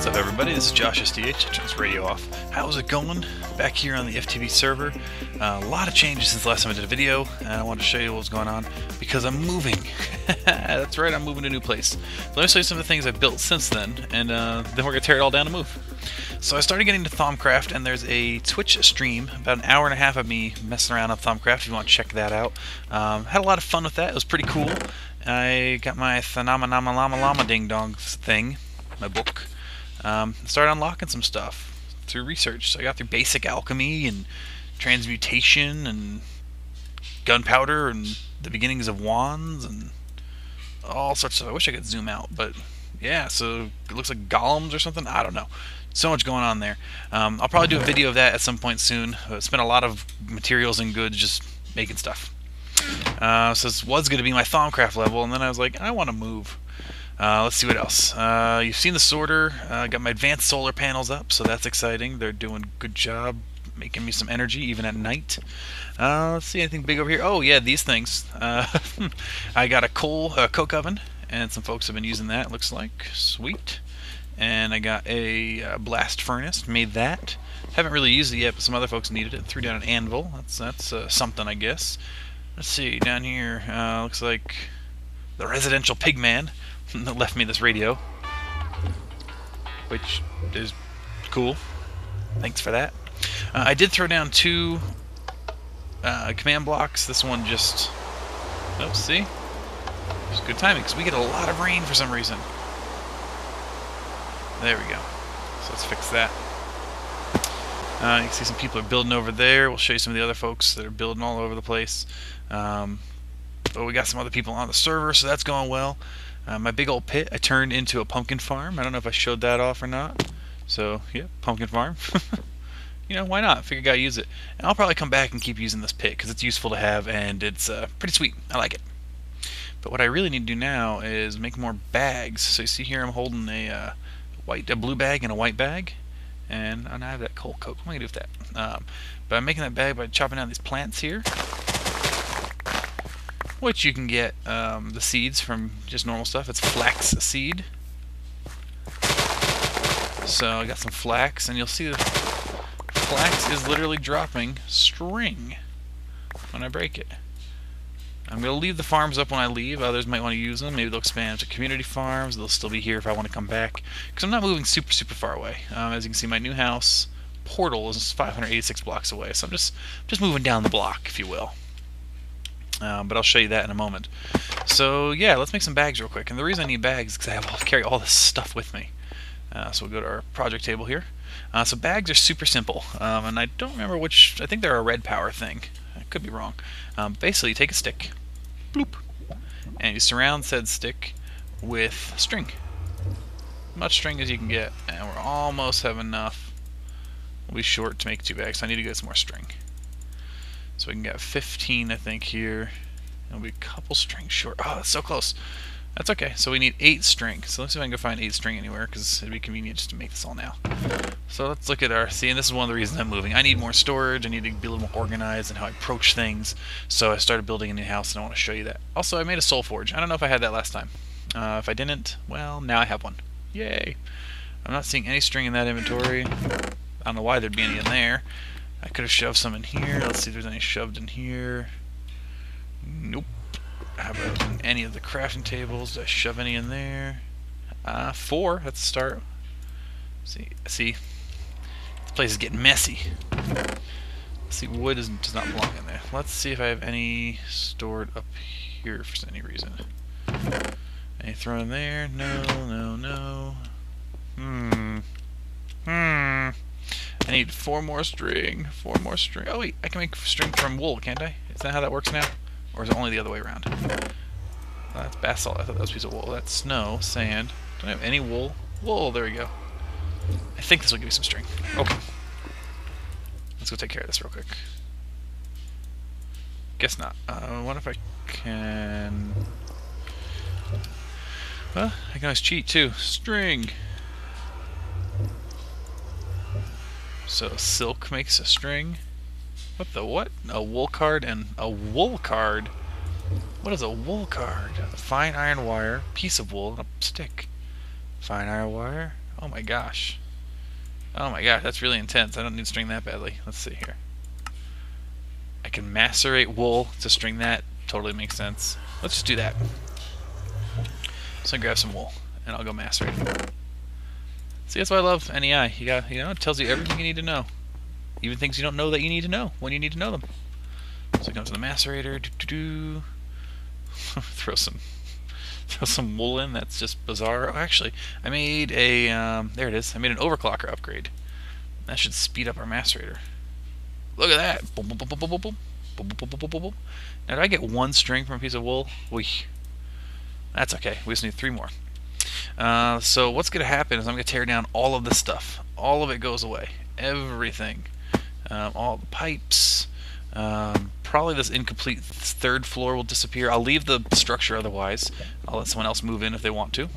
What's up, everybody? This is Josh SDH. Turn this radio off. How's it going? Back here on the FTV server. A lot of changes since the last time I did a video, and I wanted to show you what's going on because I'm moving. That's right, I'm moving to a new place. So let me show you some of the things I've built since then, and then we're going to tear it all down and move. So I started getting to Thaumcraft, and there's a Twitch stream, about an hour and a half of me messing around on Thaumcraft if you want to check that out. Had a lot of fun with that. It was pretty cool. I got my Thaumcraft Ding Dong thing, my book. Started unlocking some stuff through research. So I got through basic alchemy and transmutation and gunpowder and the beginnings of wands and all sorts of stuff. I wish I could zoom out, but yeah, so it looks like golems or something. I don't know. So much going on there. I'll probably do a video of that at some point soon. Spent a lot of materials and goods just making stuff. So this was going to be my Thaumcraft level, and then I was like, I want to move. Let's see what else. You've seen the sorter. Got my advanced solar panels up, so that's exciting. They're doing a good job making me some energy even at night. Let's see, anything big over here? Oh yeah, these things. I got a coke oven, and some folks have been using that, it looks like. Sweet. And I got a blast furnace, made that. Haven't really used it yet, but some other folks needed it. Threw down an anvil. That's something, I guess. Let's see, down here, looks like the residential pigman that left me this radio, which is cool. Thanks for that. I did throw down two command blocks. This one just... Oh, see? It's good timing, because we get a lot of rain for some reason. There we go. So let's fix that. You can see some people are building over there. We'll show you some of the other folks that are building all over the place. But we got some other people on the server, so that's going well. My big old pit I turned into a pumpkin farm. I don't know if I showed that off or not. So, yeah, pumpkin farm. You know, why not? Figure I gotta use it. And I'll probably come back and keep using this pit because it's useful to have and it's pretty sweet. I like it. But what I really need to do now is make more bags. So you see here I'm holding a blue bag and a white bag. And I have that coal coke. What am I going to do with that? But I'm making that bag by chopping down these plants here, which you can get the seeds from just normal stuff. It's flax seed. So I got some flax, and you'll see the flax is literally dropping string when I break it. I'm going to leave the farms up when I leave. Others might want to use them. Maybe they'll expand to community farms. They'll still be here if I want to come back. Because I'm not moving super far away. As you can see, my new house portal is 586 blocks away. So I'm just moving down the block, if you will. But I'll show you that in a moment. So yeah, let's make some bags real quick. And the reason I need bags is because I have to carry all this stuff with me. So we'll go to our project table here. So bags are super simple. And I don't remember which... I think they're a red power thing. I could be wrong. Basically, you take a stick. Bloop. And you surround said stick with string. Much string as you can get. And we're almost have enough. We'll be short to make 2 bags, so I need to get some more string. So we can get 15, I think, here. It'll be a couple strings short. Oh, that's so close. That's okay. So we need 8 string. So let's see if I can go find 8 string anywhere, because it'd be convenient just to make this all now. So let's look at our... See, and this is one of the reasons I'm moving. I need more storage. I need to be a little more organized in how I approach things. So I started building a new house, and I want to show you that. Also, I made a soul forge. I don't know if I had that last time. If I didn't, well, now I have one. Yay! I'm not seeing any string in that inventory. I don't know why there'd be any in there. I could have shoved some in here. Let's see if there's any shoved in here. Nope. How about any of the crafting tables? Did I shove any in there? 4. That's a start. See, this place is getting messy. Let's see, wood does not belong in there. Let's see if I have any stored up here for any reason. Any thrown in there? No. I need 4 more string. 4 more string. Oh wait, I can make string from wool, can't I? Is that how that works now? Or is it only the other way around? That's basalt. I thought that was a piece of wool. That's snow, sand. Don't I have any wool? Wool, there we go. I think this will give me some string. Okay. Let's go take care of this real quick. Guess not. I wonder if I can... Well, I can always cheat too. String! So silk makes a string. What the what? A wool card and a wool card? What is a wool card? A fine iron wire, piece of wool, and a stick. Fine iron wire, Oh my gosh. Oh my gosh, that's really intense. I don't need string that badly. Let's see here. I can macerate wool to string that. Totally makes sense. Let's just do that. So grab some wool, and I'll go macerate. See, that's why I love NEI. You got, it tells you everything you need to know, even things you don't know that you need to know when you need to know them. So it comes to the macerator. Throw some wool in. That's just bizarre. Oh, actually, I made a there it is. I made an overclocker upgrade. That should speed up our macerator. Look at that. Boom, boom, boom, boom, boom, boom, boom, boom, boom, boom, boom, boom, boom. Now, did I get one string from a piece of wool? That's okay. We just need 3 more. So what's going to happen is I'm going to tear down all of this stuff. All of it goes away. Everything. All the pipes. Probably this incomplete 3rd floor will disappear. I'll leave the structure otherwise. I'll let someone else move in if they want to.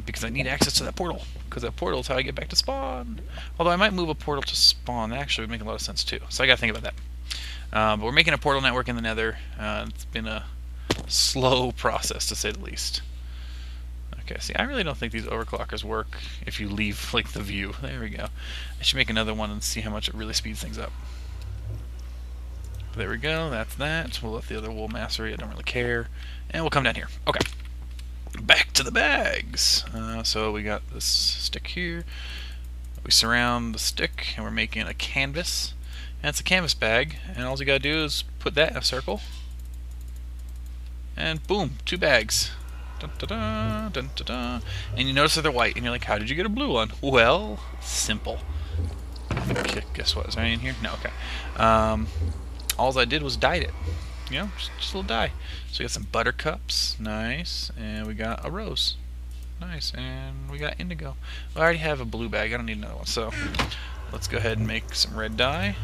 Because I need access to that portal. Because that portal is how I get back to spawn. Although I might move a portal to spawn. That actually would make a lot of sense too. So I got to think about that. But we're making a portal network in the Nether. It's been a slow process, to say the least. Okay, see, I really don't think these overclockers work if you leave, like, the view. There we go. I should make another one and see how much it really speeds things up. There we go, that's that. We'll let the other wool macerate, I don't really care. And we'll come down here. Okay. Back to the bags. So we got this stick here. We surround the stick, and we're making a canvas. And it's a canvas bag, and all you gotta do is put that in a circle. And boom, 2 bags. Dun, da, da, dun, da, da. And you notice that they're white, and you're like, how did you get a blue one? Well, simple. Guess what? Is there any in here? No, okay. All I did was dyed it. Just a little dye. So we got some buttercups, nice, and we got a rose, nice, and we got indigo. Well, I already have a blue bag. I don't need another one. So let's go ahead and make some red dye,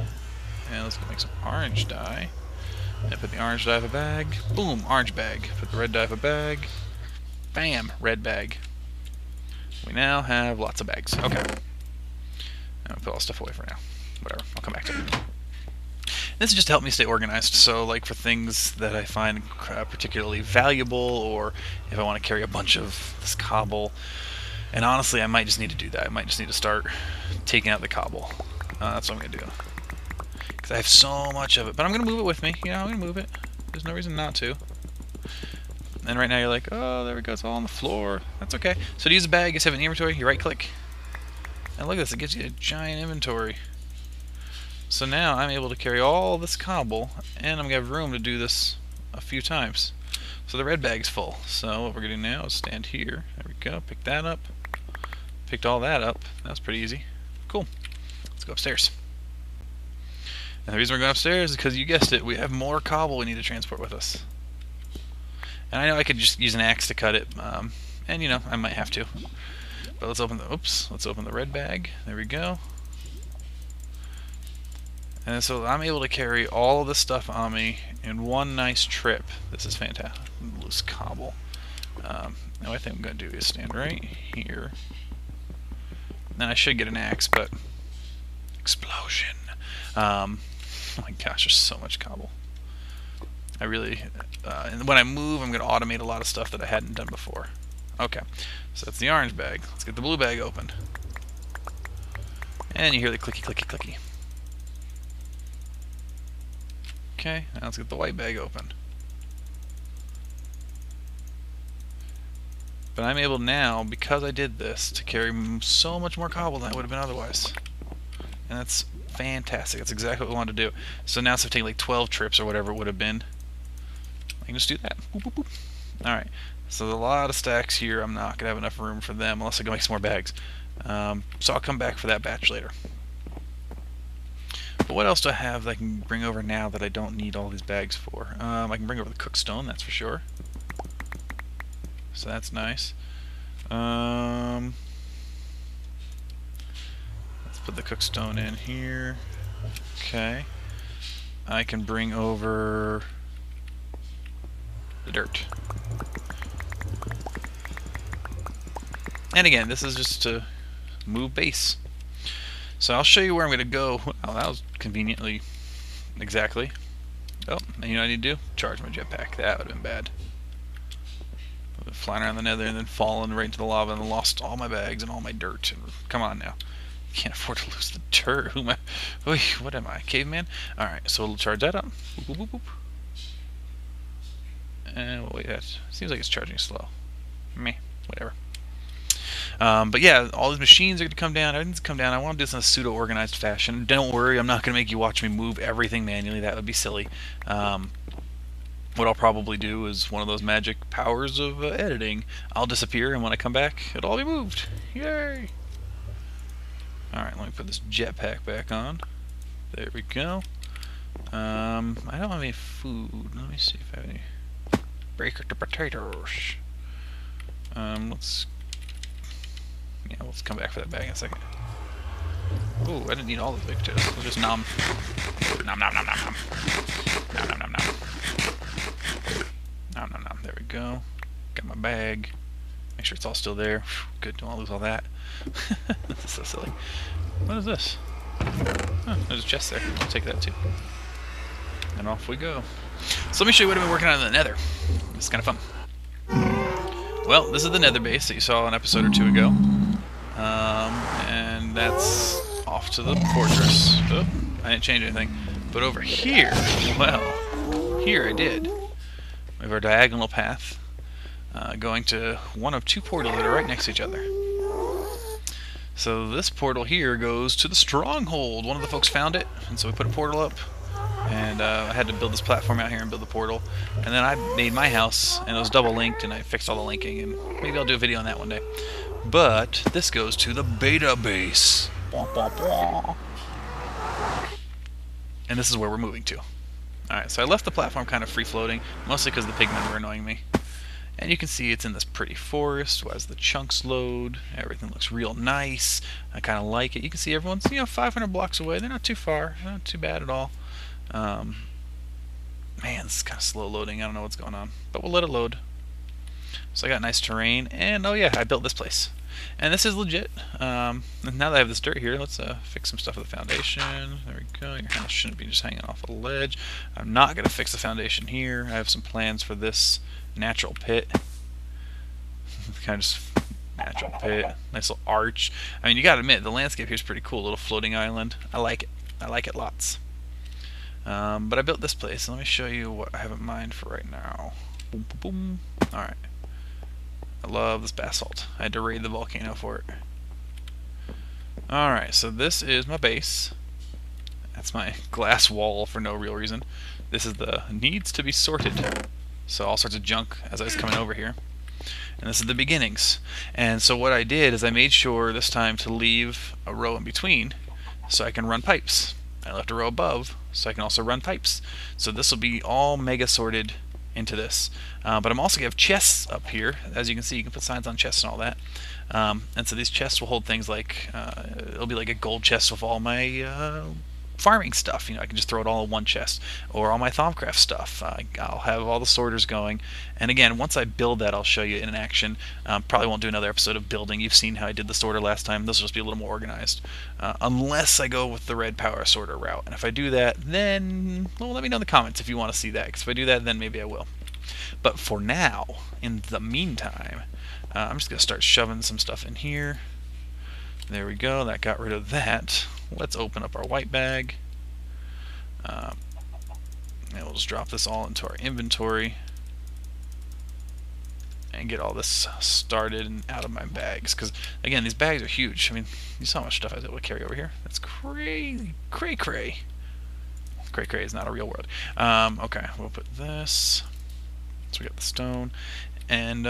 and let's go make some orange dye. And put the orange dye in a bag. Boom, orange bag. Put the red dye in a bag. Bam, red bag. We now have lots of bags. Okay. I'll put all stuff away for now. Whatever. I'll come back to it. This is just to help me stay organized. So, like, for things that I find particularly valuable, or if I want to carry a bunch of this cobble. And honestly, I might just need to do that. I might just need to start taking out the cobble. That's what I'm going to do. Because I have so much of it. But I'm going to move it with me. I'm going to move it. There's no reason not to. And right now you're like, oh, there we go, it's all on the floor. That's okay. So to use a bag, you just have an inventory, you right click. And look at this, it gives you a giant inventory. So now I'm able to carry all this cobble, and I'm going to have room to do this a few times. So the red bag's full. So what we're going to do now is stand here. There we go, pick that up. Picked all that up. That was pretty easy. Cool. Let's go upstairs. And the reason we're going upstairs is because, you guessed it, we have more cobble we need to transport with us. And I know I could just use an axe to cut it, and I might have to. But let's open the red bag. There we go. And so I'm able to carry all of this stuff on me in one nice trip. This is fantastic. Loose cobble. Now what I think I'm going to do is stand right here. Then I should get an axe, but explosion. Oh my gosh, there's so much cobble. I really, and when I move, I'm going to automate a lot of stuff that I hadn't done before. Okay, so that's the orange bag. Let's get the blue bag open. And you hear the clicky, clicky, clicky. Okay, now let's get the white bag open. But I'm able now, because I did this, to carry so much more cobble than I would have been otherwise. And that's fantastic. That's exactly what we wanted to do. So now instead of taking like 12 trips or whatever it would have been, I can just do that. Boop, boop, boop. Alright, so there's a lot of stacks here. I'm not going to have enough room for them unless I go make some more bags. So I'll come back for that batch later. But what else do I have that I can bring over now that I don't need all these bags for? I can bring over the cookstone, that's for sure. So that's nice. Let's put the cookstone in here. Okay. I can bring over the dirt. And again, this is just to move base. So I'll show you where I'm going to go. Oh, that was conveniently exactly. Oh, and you know what I need to do? Charge my jetpack. That would have been bad. flying around the nether and then falling right into the lava and lost all my bags and all my dirt. And come on now. Can't afford to lose the dirt. Who am I? Oy, what am I? Caveman? Alright, so we'll charge that up. Boop, boop, boop, boop. And we'll wait, that seems like it's charging slow. Meh, whatever. But yeah, all these machines are going to come down. Everything's come down. I want to do this in a pseudo-organized fashion. Don't worry, I'm not going to make you watch me move everything manually. That would be silly. What I'll probably do is one of those magic powers of editing. I'll disappear, and when I come back, it'll all be moved. Yay! Alright, let me put this jetpack back on. There we go. I don't have any food. Let me see if I have any. Break the potatoes. Let's come back for that bag in a second. Ooh, I didn't need all the big potatoes. We'll just nom. Nom nom nom nom nom. Nom nom nom nom. Nom nom nom. There we go. Got my bag. Make sure it's all still there. Good, don't want to lose all that. This is so silly. What is this? Oh, there's a chest there. I'll take that too. And off we go. So let me show you what I've been working on in the nether. It's kind of fun. Well, this is the nether base that you saw an episode or two ago. And that's off to the fortress. Oh, I didn't change anything. But over here, well, here I did. We have our diagonal path going to one of two portals that are right next to each other. So this portal here goes to the stronghold. One of the folks found it, and so we put a portal up. And I had to build this platform out here and build the portal. And then I made my house, and it was double linked, and I fixed all the linking, and maybe I'll do a video on that one day. But this goes to the beta base. And this is where we're moving to. Alright, so I left the platform kind of free-floating, mostly because the pigmen were annoying me. And you can see it's in this pretty forest as the chunks load. Everything looks real nice. I kind of like it. You can see everyone's 500 blocks away. They're not too far. They're not too bad at all. Man, this is kind of slow loading. I don't know what's going on, but we'll let it load. So I got nice terrain, and oh yeah, I built this place. And this is legit. Now that I have this dirt here, let's fix some stuff with the foundation. There we go. Your house shouldn't be just hanging off a ledge. I'm not going to fix the foundation here. I have some plans for this natural pit. Kind of just natural pit. Nice little arch. I mean, you got to admit, the landscape here is pretty cool. Little floating island. I like it. I like it lots. But I built this place. Let me show you what I have in mind for right now. Boom, boom, boom. Alright. I love this basalt. I had to raid the volcano for it. Alright, so this is my base. That's my glass wall for no real reason. This is the needs to be sorted. So all sorts of junk as I was coming over here. And this is the beginnings. And so what I did is I made sure this time to leave a row in between so I can run pipes. I left a row above so I can also run pipes. So this will be all mega sorted into this. But I'm also going to have chests up here. As you can see, you can put signs on chests and all that. And so these chests will hold things like, it'll be like a gold chest with all my farming stuff. I can just throw it all in one chest. Or all my Thaumcraft stuff. I'll have all the sorters going. And again, once I build that, I'll show you in action. Probably won't do another episode of building. You've seen how I did the sorter last time. This will just be a little more organized. Unless I go with the red power sorter route. And if I do that, then, well, let me know in the comments if you want to see that. Because if I do that, then maybe I will. But for now, in the meantime, I'm just going to start shoving some stuff in here. There we go. That got rid of that. Let's open up our white bag. And we'll just drop this all into our inventory. And get all this started and out of my bags. Because, again, these bags are huge. I mean, you saw how much stuff I was able to carry over here. That's crazy. Cray-cray. Cray-cray is not a real word. Okay, we'll put this. So we got the stone. And,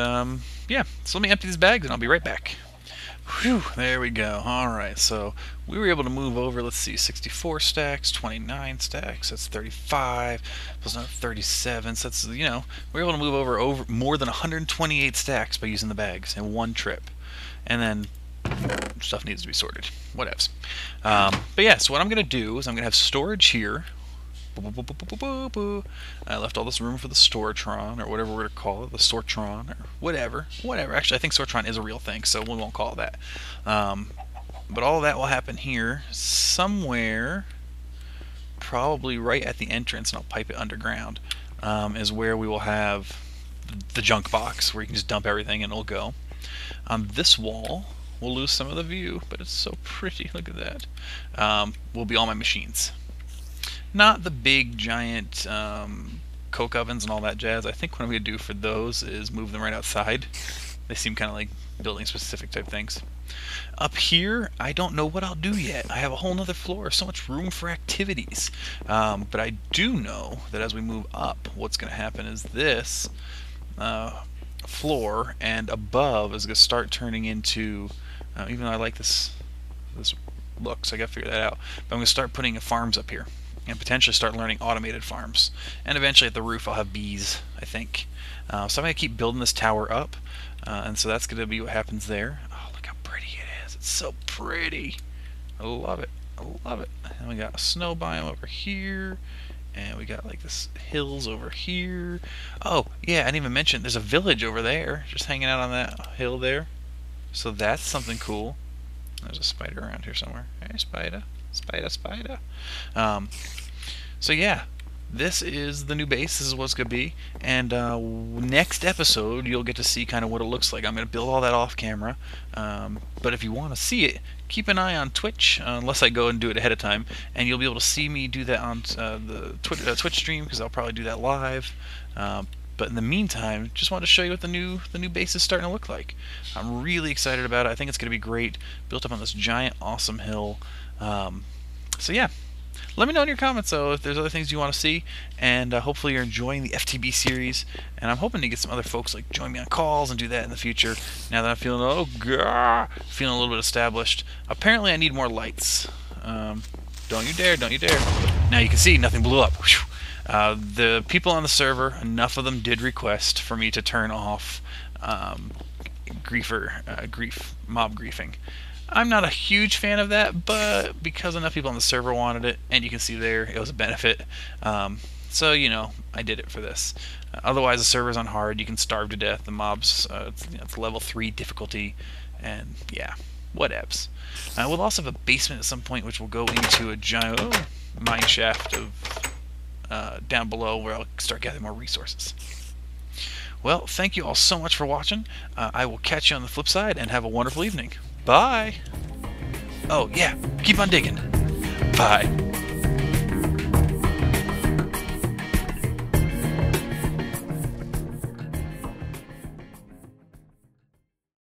yeah. So let me empty these bags and I'll be right back. Whew, there we go. Alright, so we were able to move over, let's see, 64 stacks, 29 stacks, that's 35, plus another 37, so that's, we were able to move over more than 128 stacks by using the bags in one trip. And then stuff needs to be sorted. Whatevs. But yeah, so what I'm going to do is I'm going to have storage here. I left all this room for the Storatron, or whatever we're going to call it, the Sortron, or whatever. Actually, I think Sortron is a real thing, so we won't call it that. But all of that will happen here, somewhere, probably right at the entrance, and I'll pipe it underground, is where we will have the junk box where you can just dump everything and it'll go. On this wall, we'll lose some of the view, but it's so pretty. Look at that. Will be all my machines. Not the big giant coke ovens and all that jazz. I think what I'm going to do for those is move them right outside. They seem kind of like building specific type things. Up here, I don't know what I'll do yet. I have a whole nother floor, so much room for activities. But I do know that as we move up, what's going to happen is this floor and above is going to start turning into, even though I like this look, so I got to figure that out. But I'm going to start putting farms up here and potentially start learning automated farms. And eventually at the roof I'll have bees, I think. So I'm going to keep building this tower up, and so that's going to be what happens there. Oh, look how pretty it is. It's so pretty. I love it. I love it. And we got a snow biome over here, and we got like this hills over here. Oh, yeah, I didn't even mention there's a village over there, just hanging out on that hill there. So that's something cool. There's a spider around here somewhere. Hey, spider. Spider, spider. So yeah, this is the new base. This is what it's going to be. And next episode, you'll get to see kind of what it looks like. I'm going to build all that off camera. But if you want to see it, keep an eye on Twitch, unless I go and do it ahead of time. And you'll be able to see me do that on the Twitch stream, because I'll probably do that live. But in the meantime, just wanted to show you what the new base is starting to look like. I'm really excited about it. I think it's going to be great. Built up on this giant, awesome hill. So yeah, let me know in your comments though if there's other things you want to see, and hopefully you're enjoying the FTB series. And I'm hoping to get some other folks like join me on calls and do that in the future. Now that I'm feeling feeling a little bit established. Apparently I need more lights. Don't you dare! Don't you dare! Now you can see nothing blew up. Whew. The people on the server, enough of them did request for me to turn off mob griefing. I'm not a huge fan of that, but because enough people on the server wanted it, and you can see there, it was a benefit. So, you know, I did it for this. Otherwise, the server's on hard. You can starve to death. The mobs, it's level 3 difficulty, and yeah, whatevs. We'll also have a basement at some point, which will go into a giant mine shaft of down below, where I'll start gathering more resources. Well, thank you all so much for watching. I will catch you on the flip side, and have a wonderful evening. Bye! Oh, yeah, keep on digging. Bye.